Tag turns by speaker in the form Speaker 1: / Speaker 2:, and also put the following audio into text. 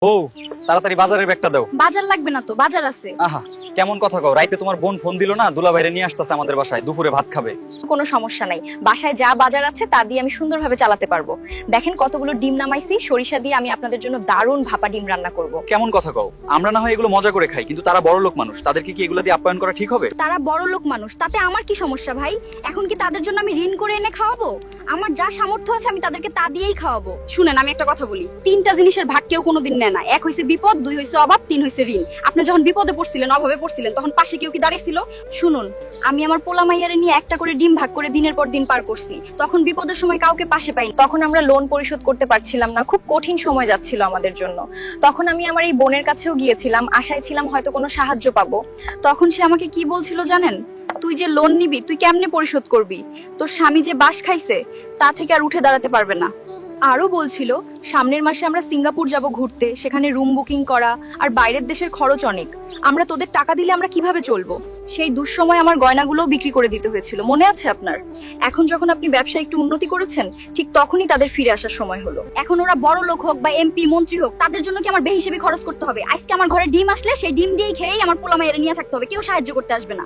Speaker 1: ও তাড়াতাড়ি বাজারের ব্যাগটা দাও।
Speaker 2: বাজার লাগবে না তো, বাজার আছে।
Speaker 1: আহা কেমন কথা কও, রাইতে তোমার বোন ফোন দিল না, দুলা ভাইরে নিয়ে আসতেছে আমাদের বাসায়, দুপুরে ভাত খাবে।
Speaker 2: কোনো সমস্যা নাই, বাসায় যা বাজার আছে তা দিয়ে আমি সুন্দরভাবে চালাতে পারবো। দেখেন কতগুলো ডিম নামাইছি, সরিষা দিয়ে আমি আপনাদের জন্য দারুণ ভাপা ডিম রান্না করব।
Speaker 1: কেমন কথা কও, আমরা না হয় এগুলো মজা করে খাই, কিন্তু তারা বড় লোক মানুষ, তাদেরকে কি এগুলো দিয়ে আপ্যায়ন করা ঠিক হবে?
Speaker 2: তারা বড় লোক মানুষ, তাতে আমার কি সমস্যা ভাই? এখন কি তাদের জন্য আমি ঋণ করে এনে খাওয়াবো? আমার যা সামর্থ্য আছে আমি তাদেরকে তা দিয়েই খাওয়াবো। শুনেন আমি একটা কথা বলি, তিনটা জিনিসের ভাগ কেউ কোনোদিন নেয় না। এক হইছে বিপদ, দুই হইছে অভাব, তিন হইছে ঋণ। আপনি যখন বিপদে পড়ছিলেন, অভাবে পড়ছিলেন, তখন পাশে কেউ কি দাঁড়িয়েছিল? শুনুন, আমি আমার পোলা মাইয়ারে নিয়ে একটা করে ডিম ভাগ করে দিনের পর দিন পার করছি। তখন বিপদের সময় কাউকে পাশে পাইনি। তখন আমরা লোন পরিশোধ করতে পারছিলাম না, খুব কঠিন সময় যাচ্ছিল আমাদের জন্য। তখন আমি আমার এই বোনের কাছেও গিয়েছিলাম, আশায় ছিলাম হয়তো কোনো সাহায্য পাবো। তখন সে আমাকে কি বলছিল জানেন? তুই যে লোন নিবি তুই কেমনে পরিশোধ করবি? তোর স্বামী যে বাস খাইছে তা থেকে আর উঠে দাঁড়াতে পারবে না। আরো বলছিল সামনের মাসে আমরা সিঙ্গাপুর যাব ঘুরতে, সেখানে রুম বুকিং করা, আর বাইরের দেশের খরচ অনেক। আমরা তোদের টাকা দিলে আমরা কিভাবে চলবো? সেই দুঃসময় আমার গয়নাগুলোও বিক্রি করে দিতে হয়েছিল, মনে আছে আপনার? এখন যখন আপনি ব্যবসায় একটু উন্নতি করেছেন, ঠিক তখনই তাদের ফিরে আসার সময় হলো। এখন ওরা বড় লোক হোক বা এমপি মন্ত্রী হোক, তাদের জন্য কি আমার বেহিসেবি খরচ করতে হবে? আজকে আমার ঘরে ডিম আসলে সেই ডিম দিয়েই খেয়েই আমার পোলা মায়ের নিয়ে থাকতে হবে, কেউ সাহায্য করতে আসবে না।